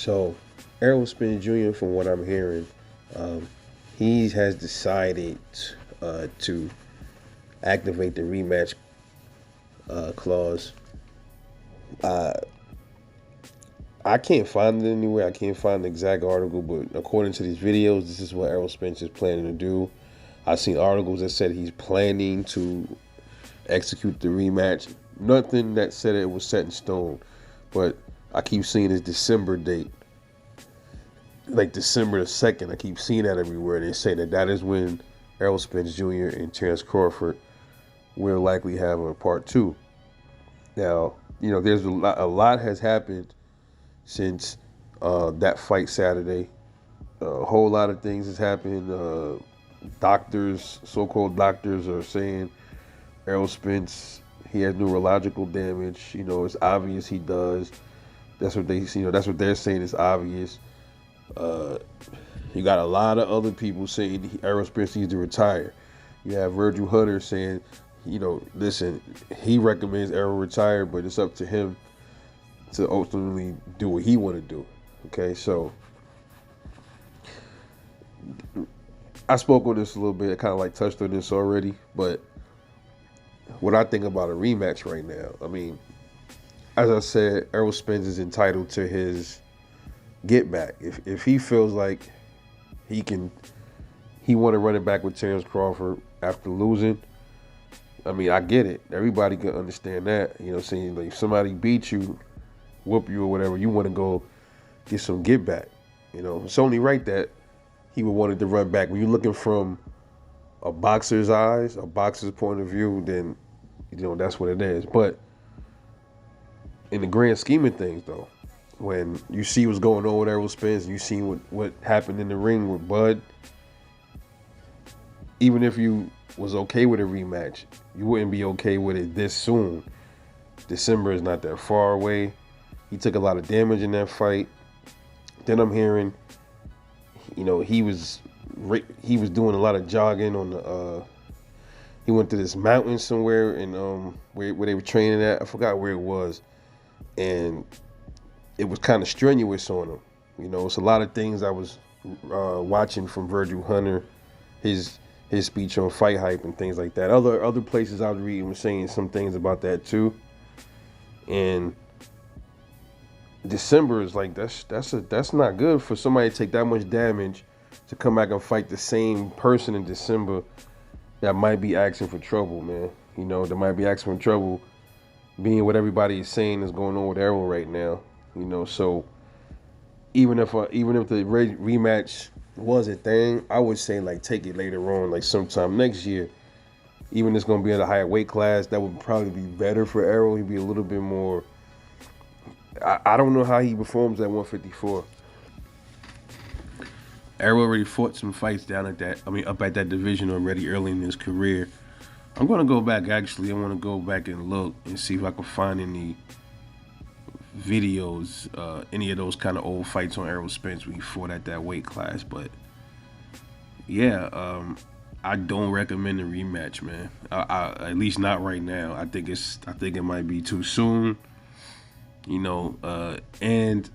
So, Errol Spence Jr., from what I'm hearing, um, he has decided to activate the rematch clause. Uh, I can't find it anywhere. I can't find the exact article, but according to these videos, this is what Errol Spence is planning to do. I've seen articles that said he's planning to execute the rematch. Nothing that said it was set in stone, but I keep seeing his December date, like December the 2nd. I keep seeing that everywhere. They say that is when Errol Spence Jr. and Terence Crawford will likely have a part two. Now, there's a lot has happened since that fight Saturday. A whole lot of things has happened. Doctors, so-called doctors, are saying Errol Spence, he has neurological damage. It's obvious he does. That's what That's what they're saying. It's obvious. Uh, you got a lot of other people saying Errol Spence needs to retire. You have Virgil Hunter saying, listen, he recommends Errol retire, but it's up to him to ultimately do what he want to do. Okay, so I spoke on this a little bit. I kind of like touched on this already, but what I think about a rematch right now, I mean, as I said, Errol Spence is entitled to his get back. If he feels like he want to run it back with Terence Crawford after losing, I mean, I get it. Everybody can understand that. Saying like if somebody beat you, whoop you or whatever, you want to go get some get back. It's only right that he would want it to run back. When you're looking from a boxer's eyes, a boxer's point of view, then that's what it is. But in the grand scheme of things, though, when you see what's going on with Errol Spence, you see what happened in the ring with Bud, even if you was okay with a rematch, you wouldn't be okay with it this soon. December is not that far away. He took a lot of damage in that fight. Then I'm hearing, he was doing a lot of jogging on the. He went to this mountain somewhere and where they were training at. I forgot where it was, and it was kind of strenuous on him. It's a lot of things I was watching from Virgil Hunter, his speech on Fight Hype and things like that. Other places I was reading were saying some things about that too. And December is like that's not good for somebody to take that much damage to come back and fight the same person in December that might be asking for trouble, man. That might be asking for trouble, being what everybody is saying is going on with Errol right now. So even if the rematch was a thing, I would say like take it later on, like sometime next year. Even if it's gonna be at a higher weight class, that would probably be better for Errol. He'd be a little bit more. I don't know how he performs at 154. Errol already fought some fights up at that division already early in his career. I'm gonna go back. Actually, I want to go back and look and see if I can find any videos, any of those kind of old fights on Errol Spence when he fought at that weight class. But yeah, I don't recommend a rematch, man. At least not right now. I think it might be too soon. And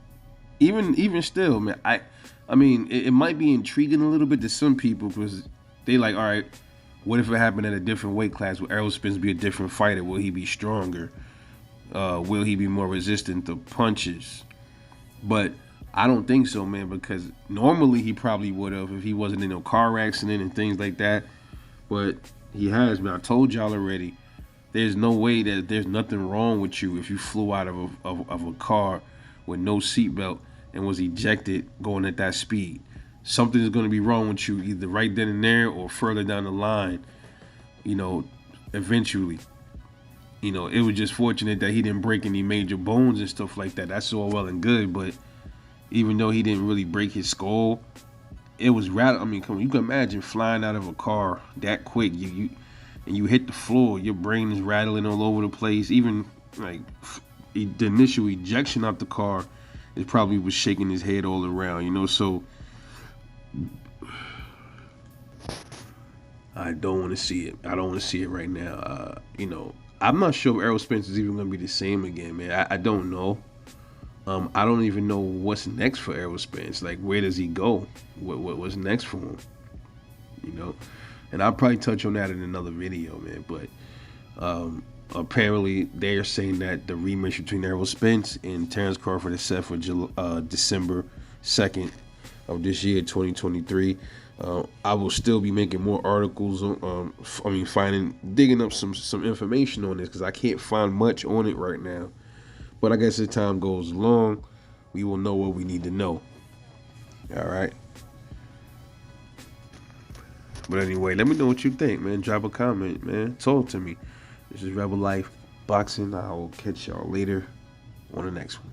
even still, man, I mean, it might be intriguing a little bit to some people because they like, all right, what if it happened at a different weight class? Will Errol Spence be a different fighter? Will he be stronger? Will he be more resistant to punches? But I don't think so, man, because normally he probably would have if he wasn't in a car accident and things like that. But he has, man. I told y'all already. There's no way that there's nothing wrong with you if you flew out of a car with no seatbelt and was ejected going at that speed. Something is going to be wrong with you either right then and there or further down the line, eventually. It was just fortunate that he didn't break any major bones and stuff like that. That's all well and good, but even though he didn't really break his skull, it was rather. I mean, come on, you can imagine flying out of a car that quick. You hit the floor, your brain is rattling all over the place. Even like the initial ejection out the car, it probably was shaking his head all around. So I don't want to see it. I don't want to see it right now. I'm not sure if Errol Spence is even going to be the same again, man. I don't know. I don't even know what's next for Errol Spence. Like, where does he go? What's next for him? You know, and I'll probably touch on that in another video, man. But apparently, they're saying that the rematch between Errol Spence and Terence Crawford is set for December 2nd of this year, 2023. I will still be making more articles. Digging up some information on this because I can't find much on it right now. But I guess as time goes along, we will know what we need to know. All right. But anyway, let me know what you think, man. Drop a comment, man. Talk to me. This is Rebel Life Boxing. I will catch y'all later on the next one.